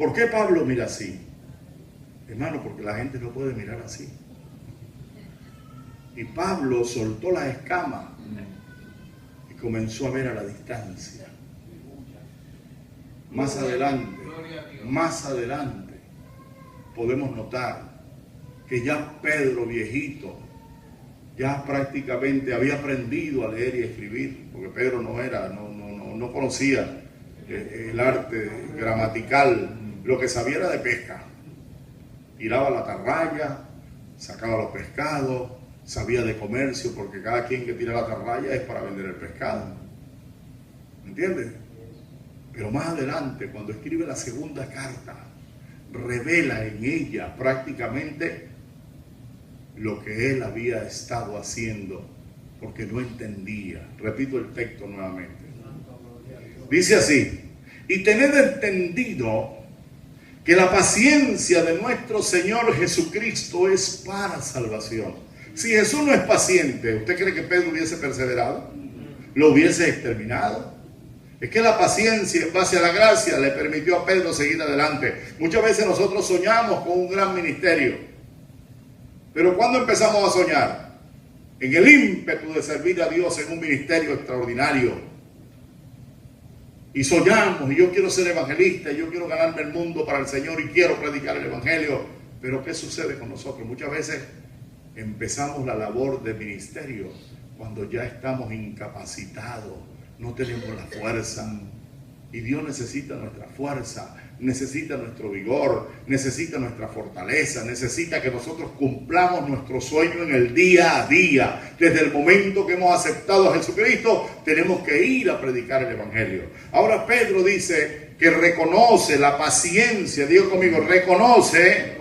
¿Por qué Pablo mira así? Hermano, porque la gente no puede mirar así. Y Pablo soltó las escamas y comenzó a ver a la distancia. Más adelante, podemos notar que ya Pedro, viejito, ya prácticamente había aprendido a leer y a escribir, porque Pedro no conocía el arte gramatical, lo que sabía era de pesca. Tiraba la atarraya, sacaba los pescados, sabía de comercio, porque cada quien que tira la atarraya es para vender el pescado. ¿Me entiendes? Pero más adelante, cuando escribe la segunda carta, revela en ella prácticamente lo que él había estado haciendo, porque no entendía. Repito el texto nuevamente. Dice así: y tened entendido que la paciencia de nuestro Señor Jesucristo es para salvación. Si Jesús no es paciente, ¿usted cree que Pedro hubiese perseverado? ¿Lo hubiese exterminado? Es que la paciencia en base a la gracia le permitió a Pedro seguir adelante. Muchas veces nosotros soñamos con un gran ministerio, pero ¿cuándo empezamos a soñar? En el ímpetu de servir a Dios en un ministerio extraordinario. Y soñamos, y yo quiero ser evangelista, y yo quiero ganarme el mundo para el Señor, y quiero predicar el evangelio. Pero ¿qué sucede con nosotros? Muchas veces empezamos la labor de ministerio cuando ya estamos incapacitados, no tenemos la fuerza. Y Dios necesita nuestra fuerza, necesita nuestro vigor, necesita nuestra fortaleza, necesita que nosotros cumplamos nuestro sueño en el día a día. Desde el momento que hemos aceptado a Jesucristo, tenemos que ir a predicar el evangelio. Ahora Pedro dice que reconoce la paciencia, digo conmigo, reconoce,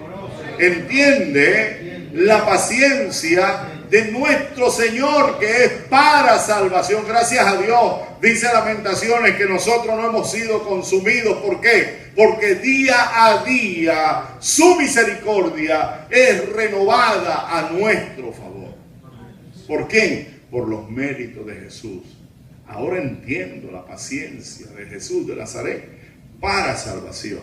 entiende la paciencia de nuestro Señor, que es para salvación. Gracias a Dios, dice Lamentaciones, que nosotros no hemos sido consumidos. ¿Por qué? Porque día a día su misericordia es renovada a nuestro favor. ¿Por quién? Por los méritos de Jesús. Ahora entiendo la paciencia de Jesús de Nazaret para salvación.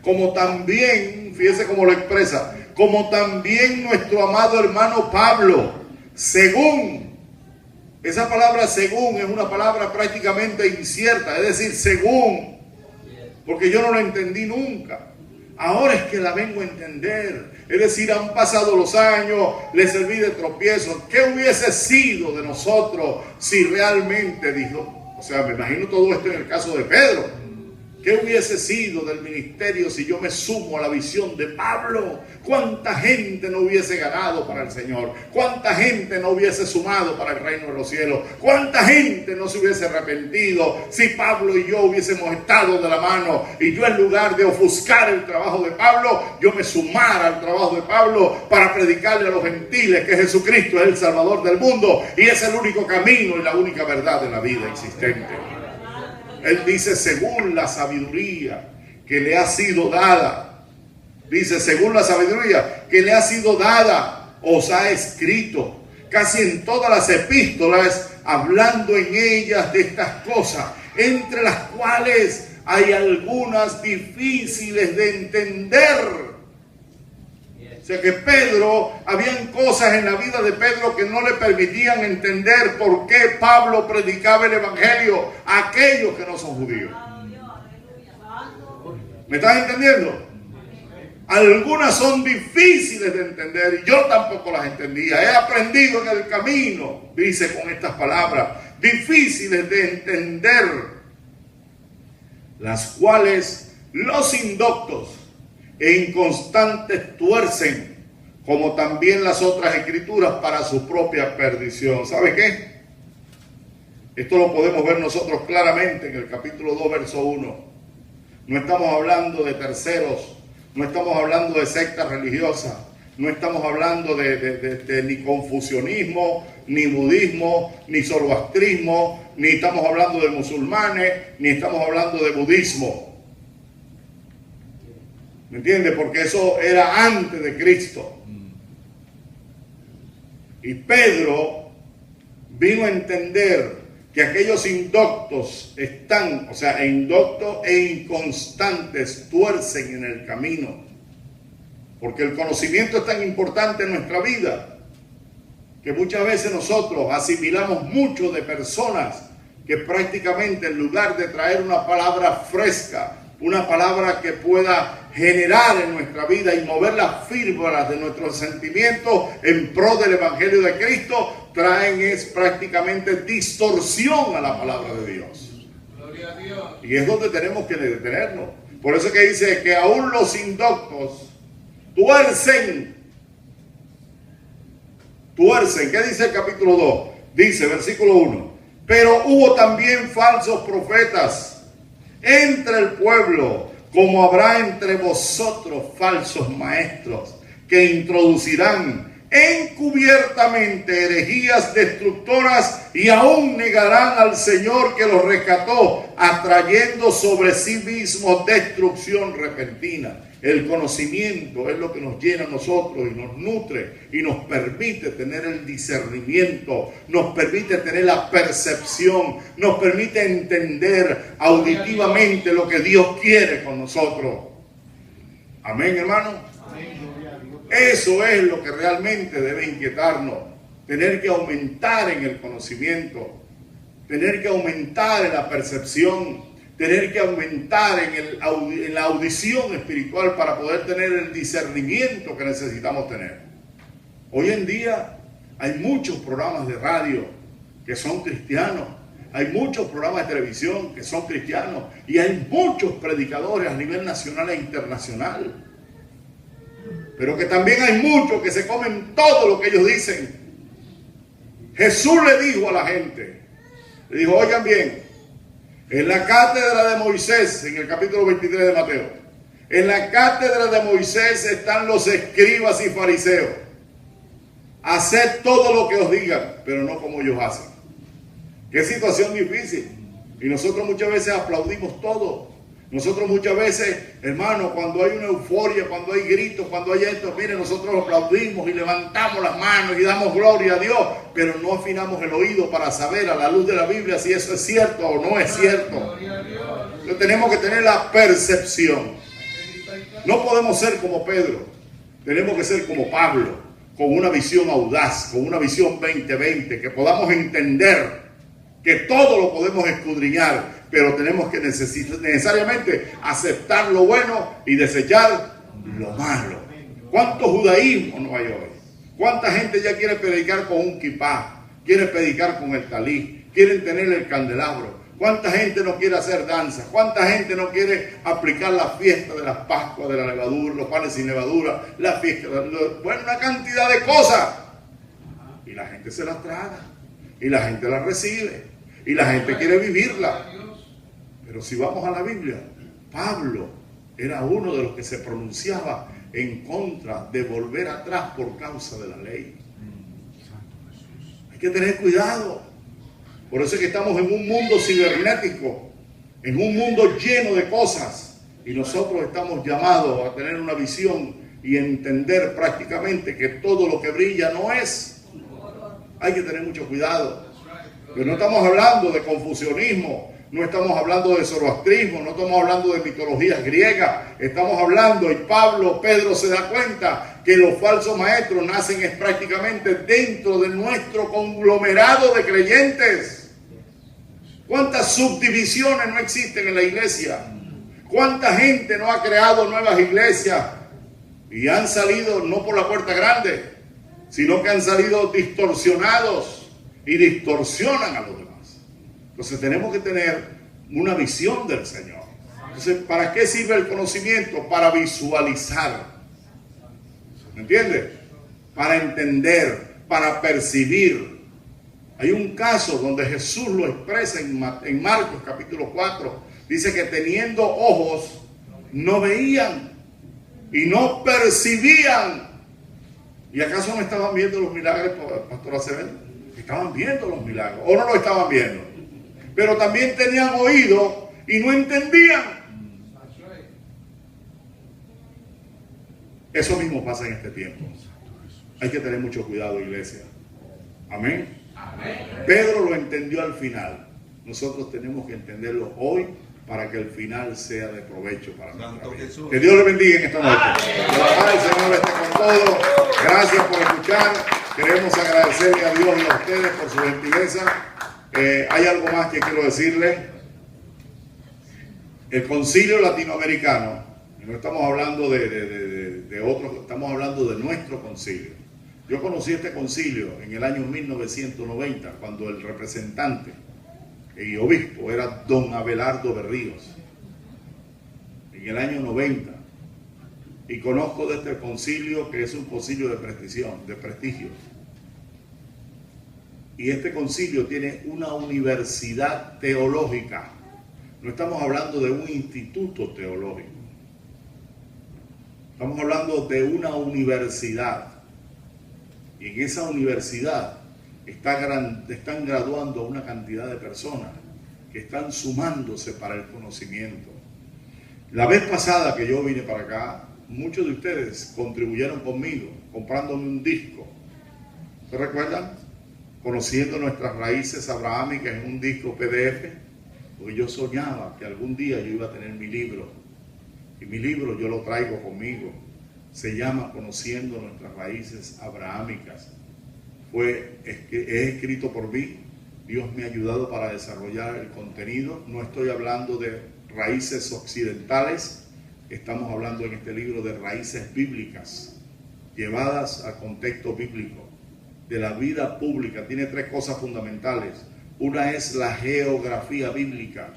Como también, fíjese cómo lo expresa, como también nuestro amado hermano Pablo, según. Esa palabra según es una palabra prácticamente incierta, es decir, según, porque yo no lo entendí nunca. Ahora es que la vengo a entender. Es decir, han pasado los años, le serví de tropiezo. ¿Qué hubiese sido de nosotros si realmente dijo? O sea, me imagino todo esto en el caso de Pedro. ¿Qué hubiese sido del ministerio si yo me sumo a la visión de Pablo? ¿Cuánta gente no hubiese ganado para el Señor? ¿Cuánta gente no hubiese sumado para el reino de los cielos? ¿Cuánta gente no se hubiese arrepentido si Pablo y yo hubiésemos estado de la mano? Y yo, en lugar de ofuscar el trabajo de Pablo, yo me sumara al trabajo de Pablo para predicarle a los gentiles que Jesucristo es el Salvador del mundo y es el único camino y la única verdad de la vida existente. Él dice, según la sabiduría que le ha sido dada. Dice, según la sabiduría que le ha sido dada, os ha escrito. Casi en todas las epístolas, hablando en ellas de estas cosas, entre las cuales hay algunas difíciles de entender. O sea que Pedro, habían cosas en la vida de Pedro que no le permitían entender por qué Pablo predicaba el evangelio a aquellos que no son judíos. ¿Me estás entendiendo? Algunas son difíciles de entender y yo tampoco las entendía. He aprendido en el camino, dice con estas palabras, difíciles de entender, las cuales los indoctos e inconstantes tuercen, como también las otras escrituras, para su propia perdición. ¿Sabe qué? Esto lo podemos ver nosotros claramente en el capítulo 2, verso 1. No estamos hablando de terceros, no estamos hablando de sectas religiosas, no estamos hablando de ni confucianismo, ni budismo, ni zoroastrismo, ni estamos hablando de musulmanes, ni estamos hablando de budismo. ¿Me entiende? Porque eso era antes de Cristo. Y Pedro vino a entender que aquellos indoctos están, o sea, indoctos e inconstantes tuercen en el camino. Porque el conocimiento es tan importante en nuestra vida que muchas veces nosotros asimilamos mucho de personas que prácticamente en lugar de traer una palabra fresca, una palabra que pueda generar en nuestra vida y mover las fibras de nuestros sentimientos en pro del Evangelio de Cristo, traen es prácticamente distorsión a la palabra de Dios. Gloria a Dios. Y es donde tenemos que detenernos. Por eso que dice que aún los indoctos tuercen. ¿Qué dice el capítulo 2? Dice, versículo 1. Pero hubo también falsos profetas entre el pueblo, como habrá entre vosotros falsos maestros, que introducirán encubiertamente herejías destructoras y aún negarán al Señor que los rescató, atrayendo sobre sí mismos destrucción repentina. El conocimiento es lo que nos llena a nosotros y nos nutre y nos permite tener el discernimiento, nos permite tener la percepción, nos permite entender auditivamente lo que Dios quiere con nosotros. Amén, hermano. Eso es lo que realmente debe inquietarnos, tener que aumentar en el conocimiento, tener que aumentar en la percepción, tener que aumentar en la audición espiritual para poder tener el discernimiento que necesitamos tener. Hoy en día hay muchos programas de radio que son cristianos, hay muchos programas de televisión que son cristianos y hay muchos predicadores a nivel nacional e internacional. Pero que también hay muchos que se comen todo lo que ellos dicen. Jesús le dijo a la gente, le dijo, oigan bien, en la cátedra de Moisés, en el capítulo 23 de Mateo, en la cátedra de Moisés están los escribas y fariseos. Haced todo lo que os digan, pero no como ellos hacen. Qué situación difícil. Y nosotros muchas veces aplaudimos todo. Nosotros muchas veces, hermano, cuando hay una euforia, cuando hay gritos, cuando hay esto, mire, nosotros aplaudimos y levantamos las manos y damos gloria a Dios, pero no afinamos el oído para saber a la luz de la Biblia si eso es cierto o no es cierto. Entonces tenemos que tener la percepción. No podemos ser como Pedro, tenemos que ser como Pablo, con una visión audaz, con una visión 2020, que podamos entender que todo lo podemos escudriñar, pero tenemos que necesariamente aceptar lo bueno y desechar lo malo. ¿Cuánto judaísmo no hay hoy? ¿Cuánta gente ya quiere predicar con un kipá? Quiere predicar con el talí, quieren tener el candelabro. ¿Cuánta gente no quiere hacer danza? ¿Cuánta gente no quiere aplicar la fiesta de las Pascuas, de la levadura, los panes sin levadura, la fiesta, bueno, una cantidad de cosas? Y la gente se las traga, y la gente las recibe, y la gente quiere vivirla. Pero si vamos a la Biblia, Pablo era uno de los que se pronunciaba en contra de volver atrás por causa de la ley. Hay que tener cuidado. Por eso es que estamos en un mundo cibernético, en un mundo lleno de cosas, y nosotros estamos llamados a tener una visión y entender prácticamente que todo lo que brilla no es. Hay que tener mucho cuidado. Pero no estamos hablando de confucianismo, no estamos hablando de zoroastrismo, no estamos hablando de mitologías griegas, estamos hablando, y Pedro se da cuenta que los falsos maestros nacen es prácticamente dentro de nuestro conglomerado de creyentes. ¿Cuántas subdivisiones no existen en la iglesia? ¿Cuánta gente no ha creado nuevas iglesias y han salido no por la puerta grande, sino que han salido distorsionados y distorsionan a los demás? Entonces tenemos que tener una visión del Señor. Entonces, ¿para qué sirve el conocimiento? Para visualizar. ¿Me entiendes? Para entender, para percibir. Hay un caso donde Jesús lo expresa en Marcos capítulo 4. Dice que teniendo ojos no veían y no percibían. ¿Y acaso no estaban viendo los milagros, Pastor Acevedo? Estaban viendo los milagros, o no lo estaban viendo. Pero también tenían oído y no entendían. Eso mismo pasa en este tiempo. Hay que tener mucho cuidado, iglesia. Amén. Pedro lo entendió al final. Nosotros tenemos que entenderlo hoy para que el final sea de provecho para nosotros. Que Dios le bendiga en esta noche. Que la paz del Señor esté con todos. Gracias por escuchar. Queremos agradecerle a Dios y a ustedes por su gentileza. Hay algo más que quiero decirles. El Concilio Latinoamericano, no estamos hablando de otros, estamos hablando de nuestro concilio. Yo conocí este concilio en el año 1990, cuando el representante y obispo era don Abelardo Berríos, en el año 90. Y conozco de este concilio que es un concilio de prestigio. Y este concilio tiene una universidad teológica. No estamos hablando de un instituto teológico. Estamos hablando de una universidad. Y en esa universidad están graduando a una cantidad de personas que están sumándose para el conocimiento. La vez pasada que yo vine para acá, muchos de ustedes contribuyeron conmigo, comprándome un disco. ¿Se recuerdan? Conociendo nuestras raíces abrahámicas en un disco PDF, porque yo soñaba que algún día yo iba a tener mi libro. Y mi libro yo lo traigo conmigo. Se llama Conociendo nuestras raíces abrahámicas. Es escrito por mí. Dios me ha ayudado para desarrollar el contenido. No estoy hablando de raíces occidentales. Estamos hablando en este libro de raíces bíblicas, llevadas al contexto bíblico, de la vida pública. Tiene tres cosas fundamentales. Una es la geografía bíblica.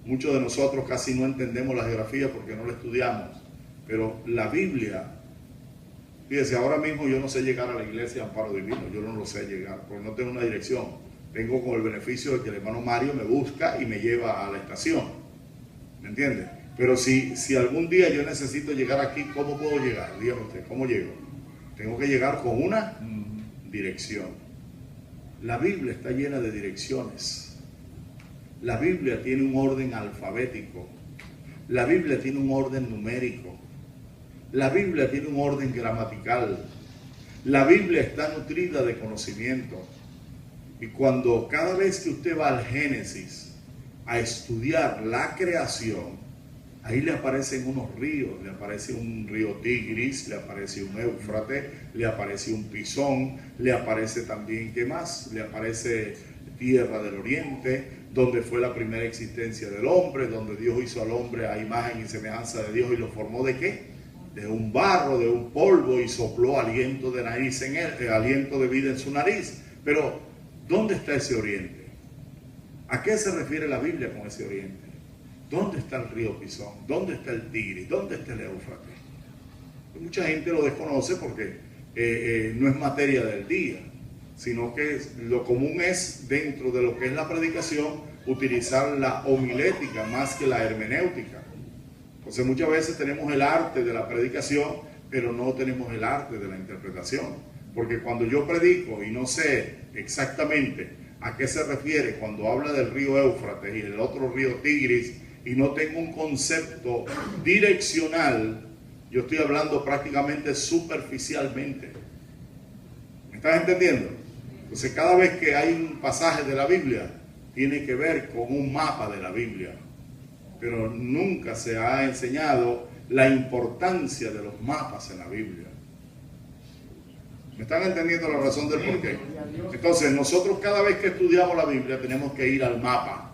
Muchos de nosotros casi no entendemos la geografía porque no la estudiamos. Pero la Biblia, fíjese, ahora mismo yo no sé llegar a la iglesia de Amparo Divino, yo no lo sé llegar, porque no tengo una dirección. Tengo con el beneficio de que el hermano Mario me busca y me lleva a la estación, ¿me entiende? Pero si algún día yo necesito llegar aquí, ¿cómo puedo llegar? Dígame usted, ¿cómo llego? Tengo que llegar con una dirección. La Biblia está llena de direcciones. La Biblia tiene un orden alfabético. La Biblia tiene un orden numérico. La Biblia tiene un orden gramatical. La Biblia está nutrida de conocimiento. Y cada vez que usted va al Génesis a estudiar la creación, ahí le aparecen unos ríos. Le aparece un río Tigris, le aparece un Éufrates, le aparece un Pisón, le aparece también, ¿qué más? Le aparece Tierra del Oriente, donde fue la primera existencia del hombre, donde Dios hizo al hombre a imagen y semejanza de Dios y lo formó ¿de qué? De un barro, de un polvo, y sopló aliento de nariz en él, aliento de vida en su nariz. Pero, ¿dónde está ese oriente? ¿A qué se refiere la Biblia con ese oriente? ¿Dónde está el río Pisón? ¿Dónde está el Tigris? ¿Dónde está el Éufrates? Mucha gente lo desconoce porque no es materia del día, sino que lo común es, dentro de lo que es la predicación, utilizar la homilética más que la hermenéutica. Entonces muchas veces tenemos el arte de la predicación, pero no tenemos el arte de la interpretación. Porque cuando yo predico y no sé exactamente a qué se refiere cuando habla del río Éufrates y del otro río Tigris, y no tengo un concepto direccional, yo estoy hablando prácticamente superficialmente. ¿Me estás entendiendo? Entonces cada vez que hay un pasaje de la Biblia, tiene que ver con un mapa de la Biblia. Pero nunca se ha enseñado la importancia de los mapas en la Biblia. ¿Me están entendiendo la razón del porqué? Entonces nosotros cada vez que estudiamos la Biblia tenemos que ir al mapa.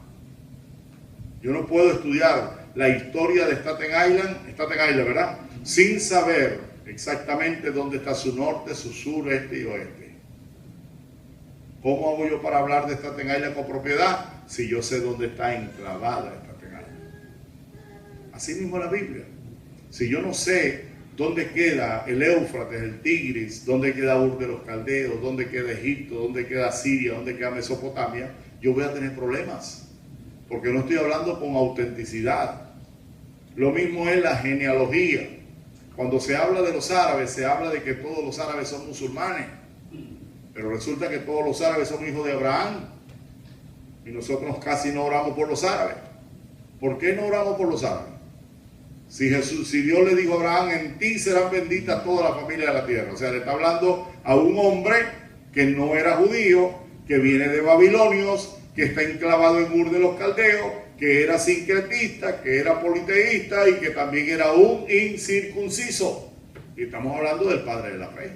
Yo no puedo estudiar la historia de Staten Island, ¿verdad? Sin saber exactamente dónde está su norte, su sur, este y oeste. ¿Cómo hago yo para hablar de Staten Island con propiedad? Si yo sé dónde está enclavada Staten Island. Así mismo la Biblia. Si yo no sé dónde queda el Éufrates, el Tigris, dónde queda Ur de los Caldeos, dónde queda Egipto, dónde queda Siria, dónde queda Mesopotamia, yo voy a tener problemas. Porque no estoy hablando con autenticidad. Lo mismo es la genealogía. Cuando se habla de los árabes, se habla de que todos los árabes son musulmanes. Pero resulta que todos los árabes son hijos de Abraham. Y nosotros casi no oramos por los árabes. ¿Por qué no oramos por los árabes? Si Dios le dijo a Abraham, en ti serán benditas todas las familias de la tierra. O sea, le está hablando a un hombre que no era judío, que viene de babilonios, que está enclavado en Ur de los caldeos, que era sincretista, que era politeísta y que también era un incircunciso. Y estamos hablando del padre de la fe.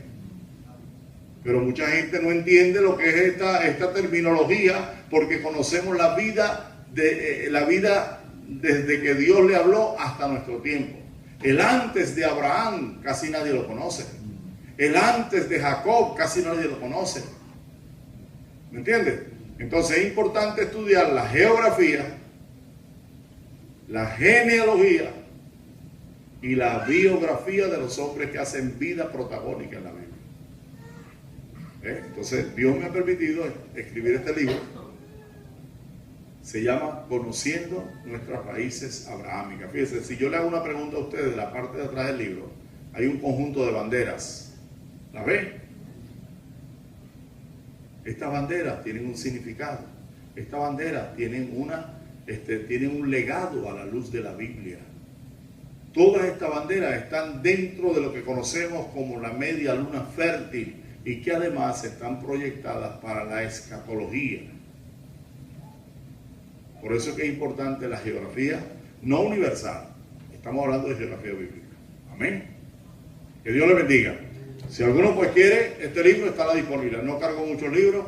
Pero mucha gente no entiende lo que es esta terminología, porque conocemos la vida desde que Dios le habló hasta nuestro tiempo. El antes de Abraham casi nadie lo conoce. El antes de Jacob casi nadie lo conoce. ¿Me entiendes? Entonces es importante estudiar la geografía, la genealogía y la biografía de los hombres que hacen vida protagónica en la Biblia. Entonces Dios me ha permitido escribir este libro. Se llama Conociendo nuestras raíces abrahámicas. Fíjense, si yo le hago una pregunta a ustedes, en la parte de atrás del libro hay un conjunto de banderas. ¿La ven? Estas banderas tienen un significado. Estas banderas tienen un legado a la luz de la Biblia. Todas estas banderas están dentro de lo que conocemos como la media luna fértil y que además están proyectadas para la escatología. Por eso es que es importante la geografía, no universal. Estamos hablando de geografía bíblica. Amén. Que Dios le bendiga. Si alguno pues quiere, este libro estará disponible. No cargo muchos libros.